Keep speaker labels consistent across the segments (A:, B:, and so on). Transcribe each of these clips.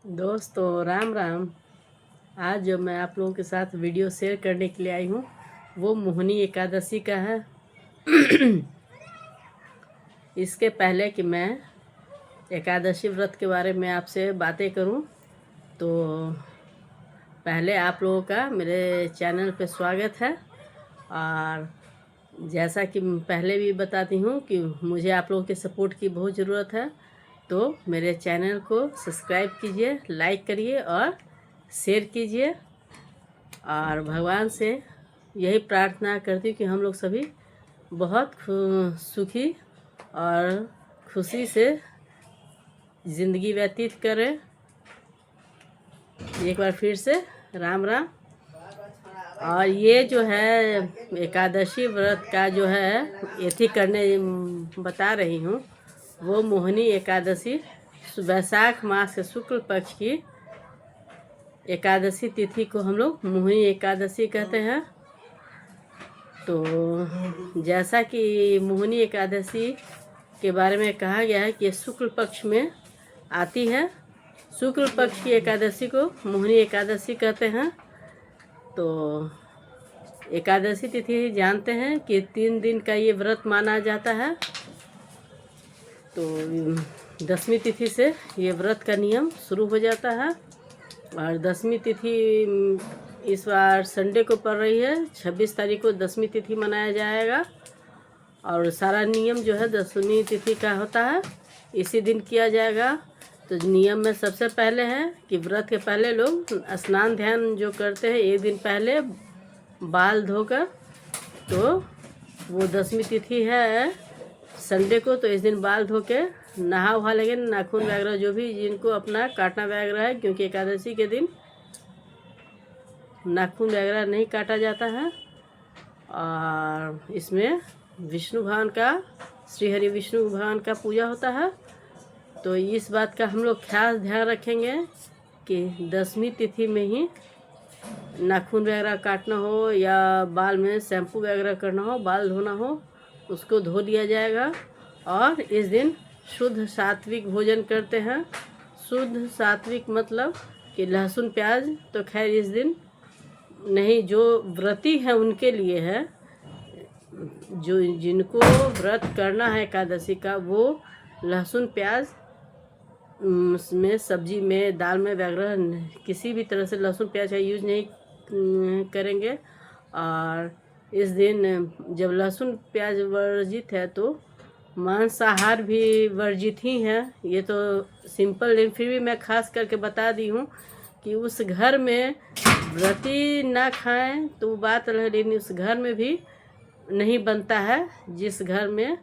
A: दोस्तों राम राम। आज जो मैं आप लोगों के साथ वीडियो शेयर करने के लिए आई हूँ वो मोहिनी एकादशी का है। इसके पहले कि मैं एकादशी व्रत के बारे में आपसे बातें करूँ तो पहले आप लोगों का मेरे चैनल पे स्वागत है। और जैसा कि पहले भी बताती हूँ कि मुझे आप लोगों के सपोर्ट की बहुत ज़रूरत है, तो मेरे चैनल को सब्सक्राइब कीजिए, लाइक करिए और शेयर कीजिए। और भगवान से यही प्रार्थना करती हूँ कि हम लोग सभी बहुत सुखी और खुशी से ज़िंदगी व्यतीत करें। एक बार फिर से राम राम। और ये जो है एकादशी व्रत का जो है यथी करने बता रही हूँ, वो मोहिनी एकादशी वैशाख मास के शुक्ल पक्ष की एकादशी तिथि को हम लोग मोहिनी एकादशी कहते हैं। तो जैसा कि मोहिनी एकादशी के बारे में कहा गया है कि शुक्ल पक्ष में आती है, शुक्ल पक्ष की एकादशी को मोहिनी एकादशी कहते हैं। तो एकादशी तिथि जानते हैं कि 3 दिन का ये व्रत माना जाता है। तो 10वीं तिथि से ये व्रत का नियम शुरू हो जाता है। और 10वीं तिथि इस बार संडे को पड़ रही है। 26 तारीख को 10वीं तिथि मनाया जाएगा। और सारा नियम जो है 10वीं तिथि का होता है, इसी दिन किया जाएगा। तो नियम में सबसे पहले है कि व्रत के पहले लोग स्नान ध्यान जो करते हैं एक दिन पहले बाल धोकर, तो वो 10वीं तिथि है संडे को, तो इस दिन बाल धो के नहा वहा लेंगे। नाखून वगैरह जो भी जिनको अपना काटना वगैरह है, क्योंकि एकादशी के दिन नाखून वगैरह नहीं काटा जाता है। और इसमें विष्णु भगवान का, श्री हरि विष्णु भगवान का पूजा होता है। तो इस बात का हम लोग खास ध्यान रखेंगे कि 10वीं तिथि में ही नाखून वगैरह काटना हो या बाल में शैम्पू वगैरह करना हो, बाल धोना हो, उसको धो लिया जाएगा। और इस दिन शुद्ध सात्विक भोजन करते हैं। शुद्ध सात्विक मतलब कि लहसुन प्याज तो खैर इस दिन नहीं, जो व्रती है उनके लिए है। जो जिनको व्रत करना है एकादशी का, वो लहसुन प्याज में सब्जी में दाल में वगैरह किसी भी तरह से लहसुन प्याज का यूज नहीं करेंगे। और इस दिन जब लहसुन प्याज वर्जित है तो मांसाहार भी वर्जित ही है। ये तो सिंपल, लेकिन फिर भी मैं खास करके बता दी हूँ कि उस घर में व्रती ना खाएं तो वो बात अलग है, लेकिन उस घर में भी नहीं बनता है जिस घर में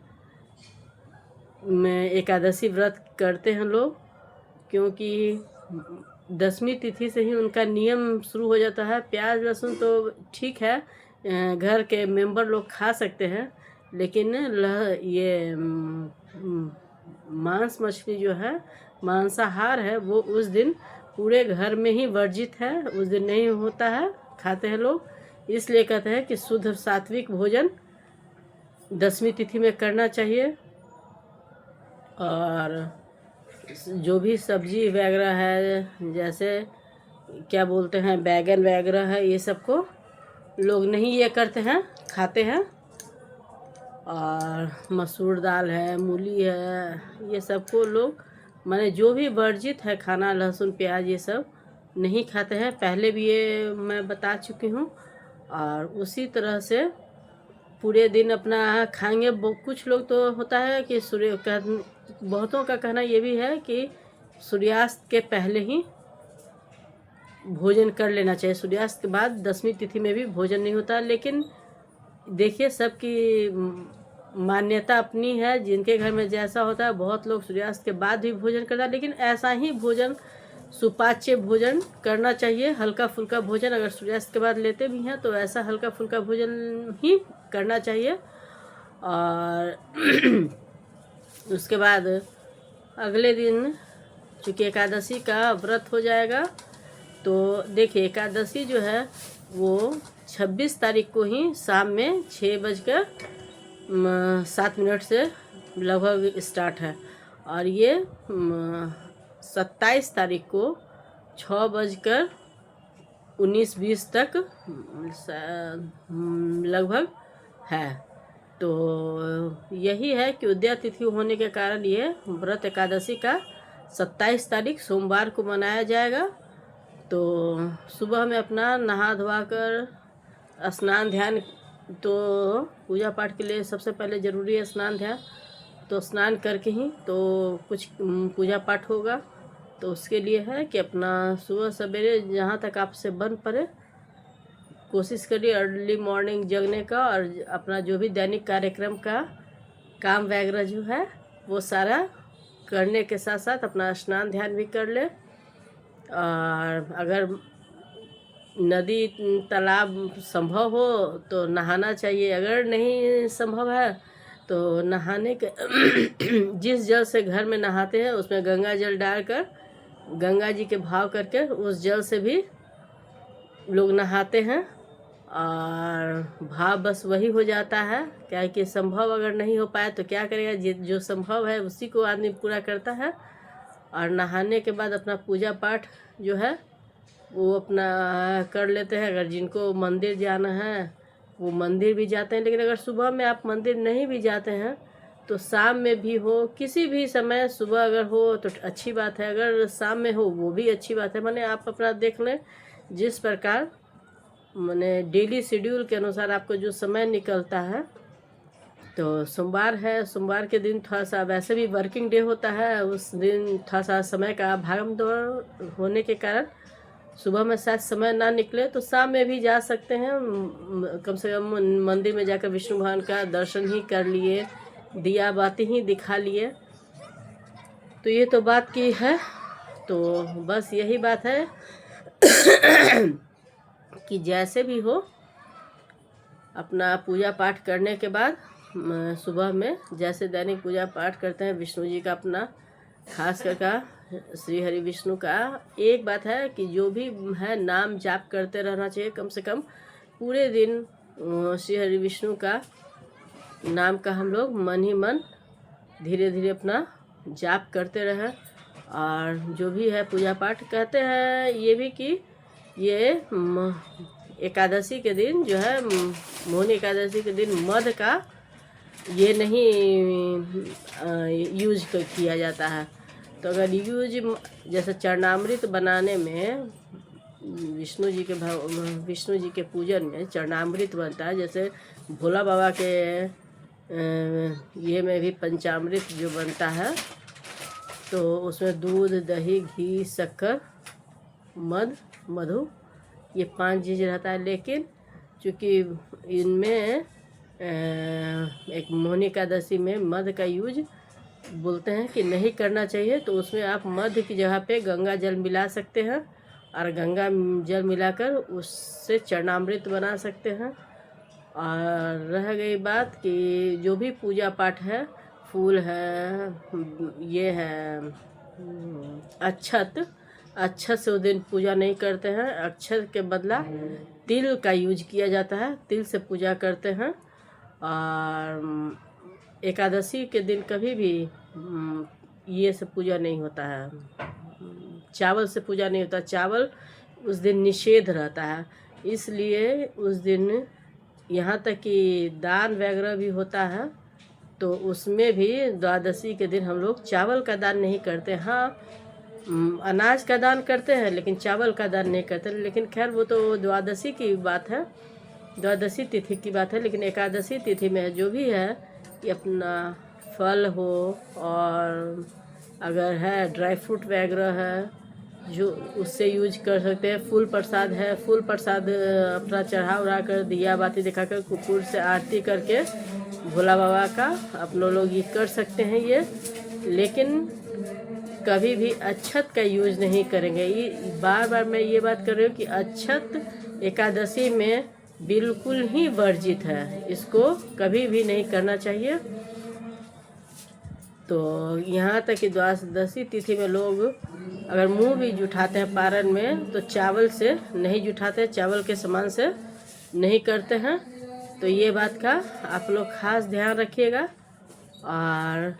A: एकादशी व्रत करते हैं लोग। क्योंकि 10वीं तिथि से ही उनका नियम शुरू हो जाता है। प्याज लहसुन तो ठीक है, घर के मेंबर लोग खा सकते हैं, लेकिन ये मांस मछली जो है, मांसाहार है, वो उस दिन पूरे घर में ही वर्जित है, उस दिन नहीं होता है, खाते हैं लोग। इसलिए कहते हैं कि शुद्ध सात्विक भोजन 10वीं तिथि में करना चाहिए। और जो भी सब्जी वगैरह है, जैसे क्या बोलते हैं बैगन वगैरह है, ये सबको लोग नहीं ये करते हैं, खाते हैं। और मसूर दाल है, मूली है, ये सबको लोग माने जो भी वर्जित है खाना, लहसुन प्याज ये सब नहीं खाते हैं। पहले भी ये मैं बता चुकी हूँ। और उसी तरह से पूरे दिन अपना खाएंगे। कुछ लोग तो होता है कि बहुतों का कहना ये भी है कि सूर्यास्त के पहले ही भोजन कर लेना चाहिए। सूर्यास्त के बाद 10वीं तिथि में भी भोजन नहीं होता। लेकिन देखिए, सबकी मान्यता अपनी है, जिनके घर में जैसा होता है। बहुत लोग सूर्यास्त के बाद भी भोजन करता है, लेकिन ऐसा ही भोजन सुपाच्य भोजन करना चाहिए। हल्का फुल्का भोजन अगर सूर्यास्त के बाद लेते भी हैं तो ऐसा हल्का फुल्का भोजन ही करना चाहिए। और उसके बाद अगले दिन चूँकि एकादशी का व्रत हो जाएगा, तो देखिए एकादशी जो है वो 26 तारीख को ही शाम में 6:07 से लगभग स्टार्ट है। और ये 27 तारीख को 6:19-20 तक लगभग है। तो यही है कि उदया तिथि होने के कारण ये व्रत एकादशी का 27 तारीख सोमवार को मनाया जाएगा। तो सुबह में अपना नहा धोवा कर स्नान ध्यान, तो पूजा पाठ के लिए सबसे पहले ज़रूरी है स्नान ध्यान। तो स्नान करके ही तो कुछ पूजा पाठ होगा। तो उसके लिए है कि अपना सुबह सवेरे जहाँ तक आपसे बन पड़े कोशिश करिए अर्ली मॉर्निंग जगने का, और अपना जो भी दैनिक कार्यक्रम का काम वगैरह जो है वो सारा करने के साथ साथ अपना स्नान ध्यान भी कर ले। और अगर नदी तालाब संभव हो तो नहाना चाहिए, अगर नहीं संभव है तो नहाने के जिस जल से घर में नहाते हैं उसमें गंगा जल डालकर गंगा जी के भाव करके उस जल से भी लोग नहाते हैं। और भाव बस वही हो जाता है, क्या कि संभव अगर नहीं हो पाए तो क्या करेगा, जो संभव है उसी को आदमी पूरा करता है। और नहाने के बाद अपना पूजा पाठ जो है वो अपना कर लेते हैं। अगर जिनको मंदिर जाना है वो मंदिर भी जाते हैं, लेकिन अगर सुबह में आप मंदिर नहीं भी जाते हैं तो शाम में भी हो, किसी भी समय, सुबह अगर हो तो अच्छी बात है, अगर शाम में हो वो भी अच्छी बात है। माने आप अपना देख लें जिस प्रकार माने डेली शेड्यूल के अनुसार आपको जो समय निकलता है। तो सोमवार है, सोमवार के दिन थोड़ा सा वैसे भी वर्किंग डे होता है, उस दिन थोड़ा सा समय का भागम दौड़ होने के कारण सुबह में शायद समय ना निकले तो शाम में भी जा सकते हैं। कम से कम मंदिर में जाकर विष्णु भगवान का दर्शन ही कर लिए, दिया बाती ही दिखा लिए। तो ये तो बात की है। तो बस यही बात है कि जैसे भी हो अपना पूजा पाठ करने के बाद सुबह में जैसे दैनिक पूजा पाठ करते हैं विष्णु जी का, अपना खास करके श्री हरि विष्णु का एक बात है कि जो भी है नाम जाप करते रहना चाहिए। कम से कम पूरे दिन श्री हरि विष्णु का नाम का हम लोग मन ही मन धीरे धीरे अपना जाप करते रहें। और जो भी है पूजा पाठ कहते हैं ये भी कि ये एकादशी के दिन जो है मोहिनी एकादशी के दिन मध का ये नहीं यूज किया जाता है। तो अगर यूज जैसे चरणामृत बनाने में विष्णु जी के पूजन में चरणामृत बनता है, जैसे भोला बाबा के ये में भी पंचामृत जो बनता है तो उसमें दूध, दही, घी, शक्कर, मध, मधु ये 5 चीज़ रहता है। लेकिन चूँकि इनमें एक मोहिनी एकादशी में मध का यूज बोलते हैं कि नहीं करना चाहिए, तो उसमें आप मध की जगह पे गंगा जल मिला सकते हैं और गंगा जल मिलाकर उससे चरणामृत बना सकते हैं। और रह गई बात कि जो भी पूजा पाठ है, फूल है, ये है अक्षत से उस दिन पूजा नहीं करते हैं। अक्षत के बदला तिल का यूज किया जाता है, तिल से पूजा करते हैं। और एकादशी के दिन कभी भी ये सब पूजा नहीं होता है, चावल से पूजा नहीं होता, चावल उस दिन निषेध रहता है। इसलिए उस दिन यहाँ तक कि दान वगैरह भी होता है तो उसमें भी द्वादशी के दिन हम लोग चावल का दान नहीं करते। हाँ, अनाज का दान करते हैं लेकिन चावल का दान नहीं करते। लेकिन खैर वो तो द्वादशी की बात है, द्वादशी तिथि की बात है। लेकिन एकादशी तिथि में जो भी है कि अपना फल हो और अगर है ड्राई फ्रूट वगैरह है जो उससे यूज कर सकते हैं। फूल प्रसाद है, फूल प्रसाद अपना चढ़ा उड़ा कर दिया बाती दिखाकर कपूर से आरती करके भोला बाबा का अपने लोग ये कर सकते हैं ये। लेकिन कभी भी अक्षत का यूज नहीं करेंगे। ये बार बार मैं ये बात कर रही हूँ कि अक्षत एकादशी में बिल्कुल ही वर्जित है, इसको कभी भी नहीं करना चाहिए। तो यहाँ तक कि द्वादशी तिथि में लोग अगर मुंह भी जुठाते हैं पारण में तो चावल से नहीं जुठाते, चावल के समान से नहीं करते हैं। तो ये बात का आप लोग खास ध्यान रखिएगा। और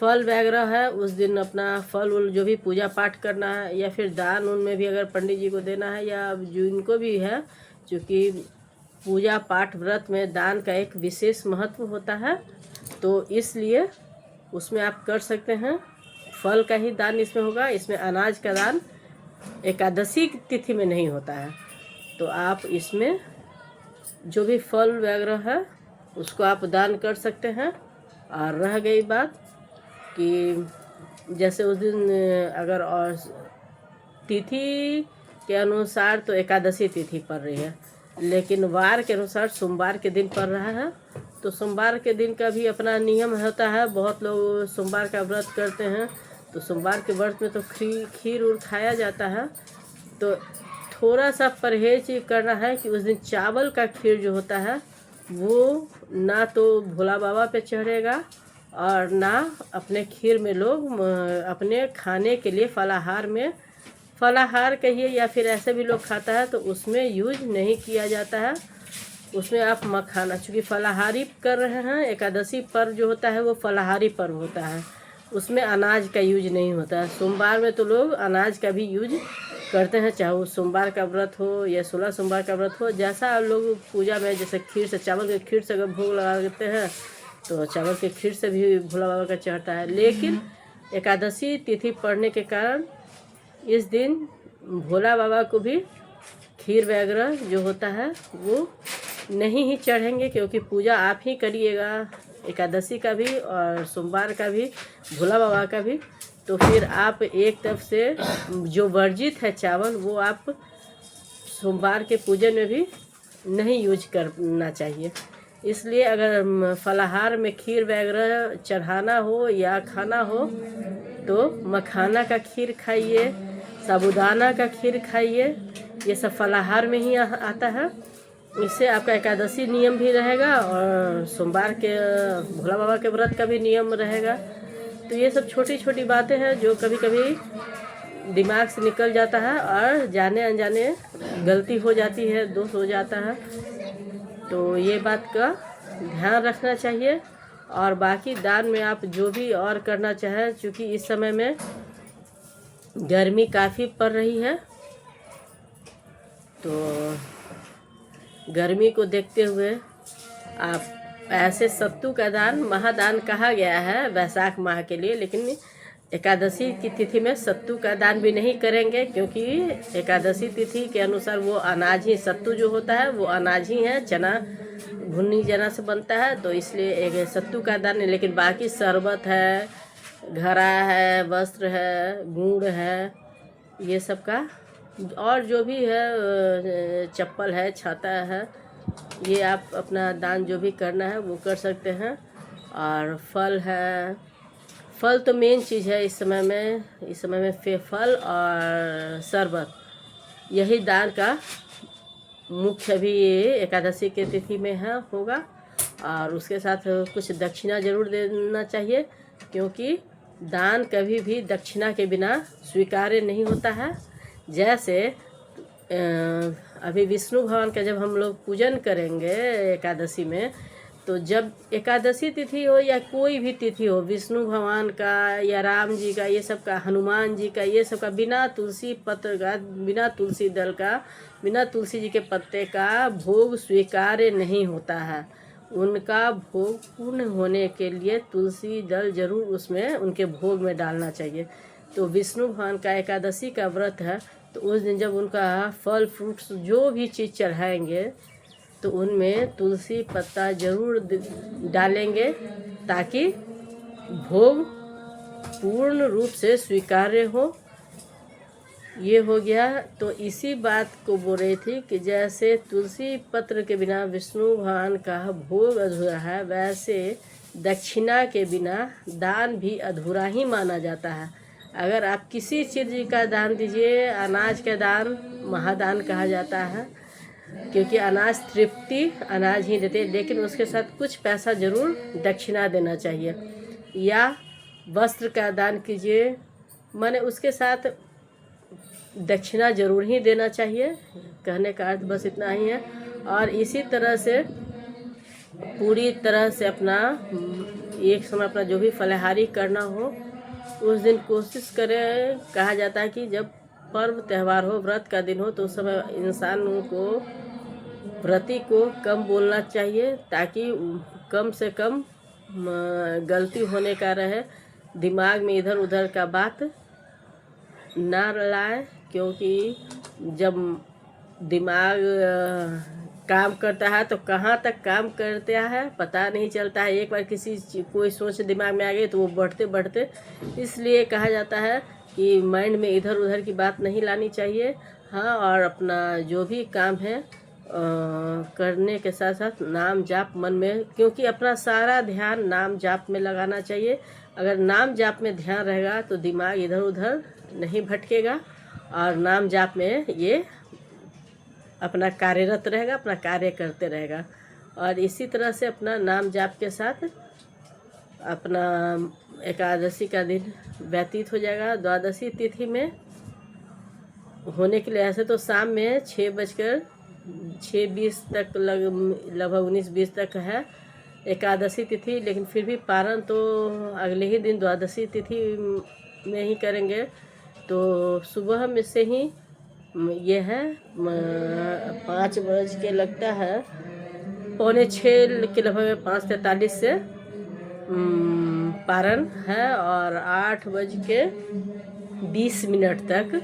A: फल वगैरह है उस दिन अपना फल उल जो भी पूजा पाठ करना है, या फिर दान उनमें भी अगर पंडित जी को देना है या जिनको भी है, क्योंकि पूजा पाठ व्रत में दान का एक विशेष महत्व होता है, तो इसलिए उसमें आप कर सकते हैं। फल का ही दान इसमें होगा, इसमें अनाज का दान एकादशी की तिथि में नहीं होता है। तो आप इसमें जो भी फल वगैरह है उसको आप दान कर सकते हैं। और रह गई बात कि जैसे उस दिन अगर और तिथि के अनुसार तो एकादशी तिथि पड़ रही है, लेकिन वार के अनुसार सोमवार के दिन पड़ रहा है, तो सोमवार के दिन का भी अपना नियम होता है। बहुत लोग सोमवार का व्रत करते हैं, तो सोमवार के व्रत में तो खीर उर खाया जाता है। तो थोड़ा सा परहेज करना है कि उस दिन चावल का खीर जो होता है वो ना तो भोला बाबा पे चढ़ेगा और ना अपने खीर में लोग अपने खाने के लिए फलाहार कहिए या फिर ऐसे भी लोग खाता है तो उसमें यूज नहीं किया जाता है। उसमें आप मखाना, चूँकि फलाहारी कर रहे हैं, एकादशी पर्व जो होता है वो फलाहारी पर्व होता है, उसमें अनाज का यूज नहीं होता है। सोमवार में तो लोग अनाज का भी यूज करते हैं, चाहे वो सोमवार का व्रत हो या 16 सोमवार का व्रत हो। जैसा लोग पूजा में जैसे खीर से, चावल के खीर से अगर भोग लगा देते हैं तो चावल के खीर से भी भोला बाबा का चढ़ता है। लेकिन एकादशी तिथि पड़ने के कारण इस दिन भोला बाबा को भी खीर वगैरह जो होता है वो नहीं ही चढ़ेंगे, क्योंकि पूजा आप ही करिएगा, एकादशी का भी और सोमवार का भी, भोला बाबा का भी। तो फिर आप एक तरफ से जो वर्जित है चावल वो आप सोमवार के पूजन में भी नहीं यूज करना चाहिए। इसलिए अगर फलाहार में खीर वगैरह चढ़ाना हो या खाना हो तो मखाना का खीर खाइए, साबूदाना का खीर खाइए, ये सब फलाहार में ही आता है। इससे आपका एकादशी नियम भी रहेगा और सोमवार के भोला बाबा के व्रत का भी नियम रहेगा। तो ये सब छोटी छोटी बातें हैं जो कभी कभी दिमाग से निकल जाता है और जाने अनजाने गलती हो जाती है, दोष हो जाता है। तो ये बात का ध्यान रखना चाहिए। और बाकी दान में आप जो भी और करना चाहें, क्योंकि इस समय में गर्मी काफ़ी पड़ रही है, तो गर्मी को देखते हुए आप ऐसे सत्तू का दान महादान कहा गया है वैशाख माह के लिए, लेकिन एकादशी की तिथि में सत्तू का दान भी नहीं करेंगे, क्योंकि एकादशी तिथि के अनुसार वो अनाज ही, सत्तू जो होता है वो अनाज ही है, चना, भुनी चना से बनता है, तो इसलिए एक सत्तू का दान नहीं। लेकिन बाकी शरबत है, घड़ा है, वस्त्र है, गुड़ है, ये सब का, और जो भी है, चप्पल है, छाता है, ये आप अपना दान जो भी करना है वो कर सकते हैं। और फल है, फल तो मेन चीज़ है इस समय में फल और शरबत, यही दान का मुख्य भी एकादशी के तिथि में है होगा। और उसके साथ कुछ दक्षिणा ज़रूर देना चाहिए, क्योंकि दान कभी भी दक्षिणा के बिना स्वीकार्य नहीं होता है। जैसे अभी विष्णु भगवान का जब हम लोग पूजन करेंगे एकादशी में, तो जब एकादशी तिथि हो या कोई भी तिथि हो, विष्णु भगवान का या राम जी का, ये सब का, हनुमान जी का, ये सब का बिना तुलसी पत्र का, बिना तुलसी दल का, बिना तुलसी जी के पत्ते का भोग स्वीकार्य नहीं होता है। उनका भोग पूर्ण होने के लिए तुलसी दल जरूर उसमें उनके भोग में डालना चाहिए। तो विष्णु भगवान का एकादशी का व्रत है, तो उस दिन जब उनका फल फ्रूट्स जो भी चीज़ चढ़ाएंगे तो उनमें तुलसी पत्ता जरूर डालेंगे, ताकि भोग पूर्ण रूप से स्वीकार्य हो। ये हो गया। तो इसी बात को बोल रही थी कि जैसे तुलसी पत्र के बिना विष्णु भगवान का भोग अधूरा है, वैसे दक्षिणा के बिना दान भी अधूरा ही माना जाता है। अगर आप किसी चीज़ का दान दीजिए, अनाज का दान महादान कहा जाता है, क्योंकि अनाज तृप्ति अनाज ही देते, लेकिन उसके साथ कुछ पैसा ज़रूर दक्षिणा देना चाहिए। या वस्त्र का दान कीजिए, माने उसके साथ दक्षिणा जरूर ही देना चाहिए। कहने का अर्थ बस इतना ही है। और इसी तरह से पूरी तरह से अपना एक समय अपना जो भी फलाहारी करना हो उस दिन कोशिश करें। कहा जाता है कि जब पर्व त्यौहार हो, व्रत का दिन हो, तो उस समय इंसान को, व्रती को कम बोलना चाहिए ताकि कम से कम गलती होने का रहे, दिमाग में इधर उधर का बात ना लाए। क्योंकि जब दिमाग काम करता है तो कहाँ तक काम करता है पता नहीं चलता है। एक बार कोई सोच दिमाग में आ गई तो वो बढ़ते बढ़ते, इसलिए कहा जाता है कि माइंड में इधर उधर की बात नहीं लानी चाहिए। हाँ, और अपना जो भी काम है करने के साथ साथ नाम जाप मन में, क्योंकि अपना सारा ध्यान नाम जाप में लगाना चाहिए। अगर नाम जाप में ध्यान रहेगा तो दिमाग इधर उधर नहीं भटकेगा और नाम जाप में ये अपना कार्यरत रहेगा, अपना कार्य करते रहेगा। और इसी तरह से अपना नाम जाप के साथ अपना एकादशी का दिन व्यतीत हो जाएगा। द्वादशी तिथि में होने के लिए ऐसे तो शाम में 6:20 तक लगभग 19-20 तक है एकादशी तिथि, लेकिन फिर भी पारण तो अगले ही दिन द्वादशी तिथि में ही करेंगे। तो सुबह में से ही ये है 5 बज के लगता है, 5:45 के लगभग 5:43 से पारण है और 8:20 तक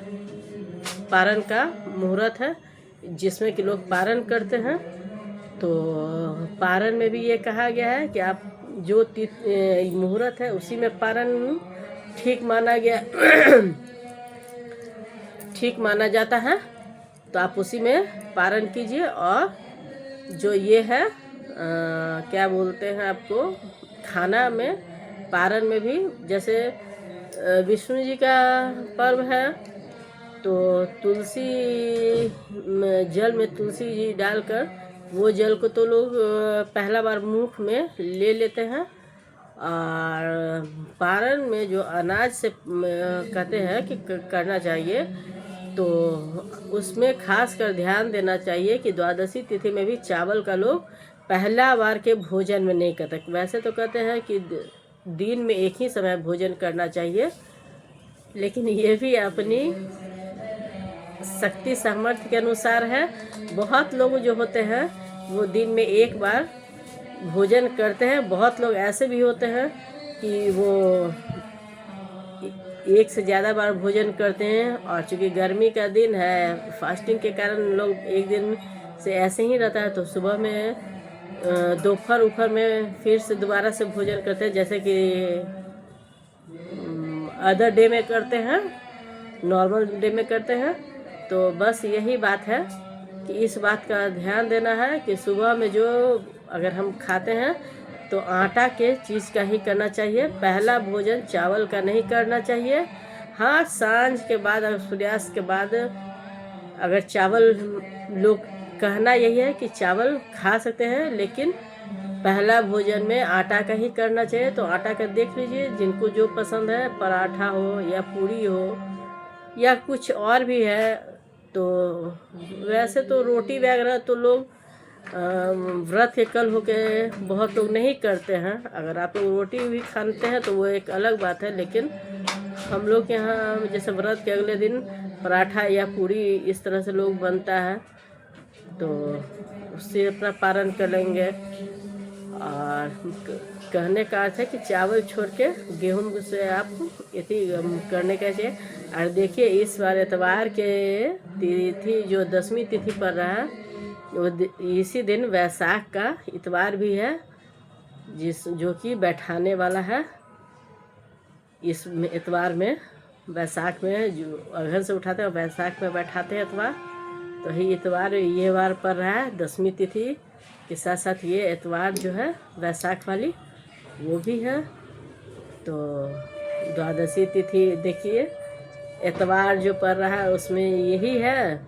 A: पारण का मुहूर्त है, जिसमें कि लोग पारण करते हैं। तो पारण में भी ये कहा गया है कि आप जो मुहूर्त है उसी में पारण ठीक माना गया ठीक माना जाता है, तो आप उसी में पारण कीजिए। और जो ये है क्या बोलते हैं आपको, खाना में पारण में भी जैसे विष्णु जी का पर्व है तो तुलसी जल में तुलसी जी डालकर वो जल को तो लोग पहला बार मुख में ले लेते हैं। और पारण में जो अनाज से कहते हैं कि करना चाहिए, तो उसमें खास कर ध्यान देना चाहिए कि द्वादशी तिथि में भी चावल का लोग पहला बार के भोजन में नहीं करते। वैसे तो कहते हैं कि दिन में एक ही समय भोजन करना चाहिए, लेकिन ये भी अपनी शक्ति सामर्थ्य के अनुसार है। बहुत लोग जो होते हैं वो दिन में एक बार भोजन करते हैं। बहुत लोग ऐसे भी होते हैं कि वो एक से ज़्यादा बार भोजन करते हैं। और चूँकि गर्मी का दिन है, फास्टिंग के कारण लोग एक दिन से ऐसे ही रहता है, तो सुबह में दोपहर में फिर से दोबारा से भोजन करते हैं, जैसे कि अदर डे में करते हैं, नॉर्मल डे में करते हैं। तो बस यही बात है कि इस बात का ध्यान देना है कि सुबह में जो अगर हम खाते हैं तो आटा के चीज़ का ही करना चाहिए, पहला भोजन चावल का नहीं करना चाहिए। हाँ, सांझ के बाद अगर सूर्यास्त के बाद अगर चावल, लोग कहना यही है कि चावल खा सकते हैं, लेकिन पहला भोजन में आटा का ही करना चाहिए। तो आटा का देख लीजिए, जिनको जो पसंद है, पराठा हो या पूरी हो या कुछ और भी है। तो वैसे तो रोटी वगैरह तो लोग व्रत के कल होके बहुत लोग नहीं करते हैं। अगर आप लोग रोटी भी खाते हैं तो वो एक अलग बात है, लेकिन हम लोग के यहाँ जैसे व्रत के अगले दिन पराठा या पूरी इस तरह से लोग बनता है, तो उससे अपना पारण कर लेंगे। और कहने का अर्थ है कि चावल छोड़ के गेहूं से आप इसी करने का चाहिए। और देखिए, इस बार एतवार के तिथि जो 10वीं तिथि पड़ रहा है, वो इसी दिन वैशाख का इतवार भी है, जो कि बैठाने वाला है। इस इतवार में, वैशाख में जो अगहन से उठाते हैं वैशाख में बैठाते हैं इतवार, तो ही इतवार ये बार पड़ रहा है 10वीं तिथि के साथ साथ ये एतवार जो है वैशाख वाली वो भी है। तो द्वादशी तिथि देखिए, एतवार जो पड़ रहा है उसमें यही है,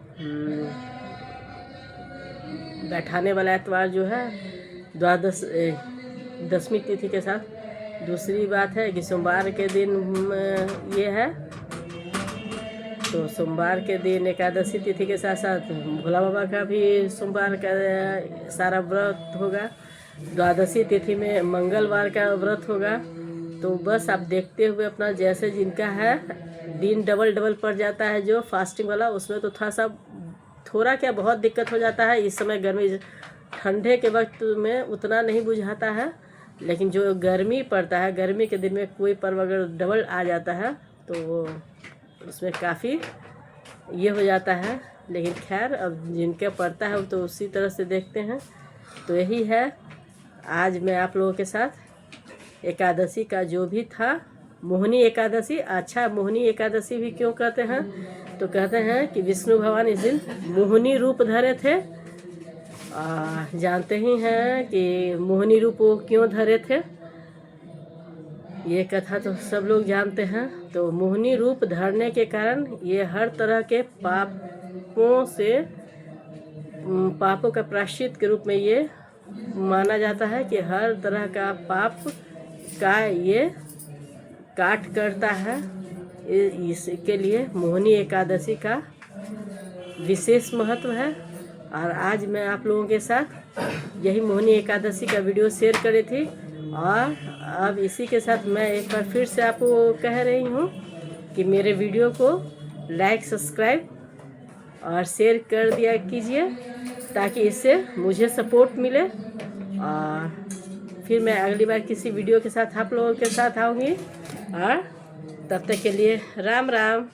A: बैठाने वाला एतवार जो है 10वीं तिथि के साथ। दूसरी बात है कि सोमवार के दिन ये है, तो सोमवार के दिन एकादशी तिथि के साथ साथ भोला बाबा का भी सोमवार का सारा व्रत होगा। द्वादशी तिथि में मंगलवार का व्रत होगा। तो बस आप देखते हुए अपना, जैसे जिनका है दिन डबल डबल पड़ जाता है जो फास्टिंग वाला, उसमें तो थोड़ा क्या बहुत दिक्कत हो जाता है। इस समय गर्मी, ठंडे के वक्त में उतना नहीं बुझाता है, लेकिन जो गर्मी पड़ता है, गर्मी के दिन में कोई पर्व अगर डबल आ जाता है तो वो उसमें काफ़ी ये हो जाता है। लेकिन खैर, अब जिनके पड़ता है वो तो उसी तरह से देखते हैं। तो यही है, आज मैं आप लोगों के साथ एकादशी का जो भी था, मोहिनी एकादशी। अच्छा, मोहिनी एकादशी भी क्यों कहते हैं? तो कहते हैं कि विष्णु भगवान इस दिन मोहिनी रूप धरे थे। जानते ही हैं कि मोहिनी रूप वो क्यों धरे थे, ये कथा तो सब लोग जानते हैं। तो मोहिनी रूप धरने के कारण ये हर तरह के पापों का प्रायश्चित के रूप में ये माना जाता है कि हर तरह का पाप का ये काट करता है। इसके लिए मोहिनी एकादशी का विशेष महत्व है। और आज मैं आप लोगों के साथ यही मोहिनी एकादशी का वीडियो शेयर करी थी। और अब इसी के साथ मैं एक बार फिर से आपको कह रही हूँ कि मेरे वीडियो को लाइक, सब्सक्राइब और शेयर कर दिया कीजिए, ताकि इससे मुझे सपोर्ट मिले। और फिर मैं अगली बार किसी वीडियो के साथ आप लोगों के साथ आऊँगी। और तब तक के लिए राम राम।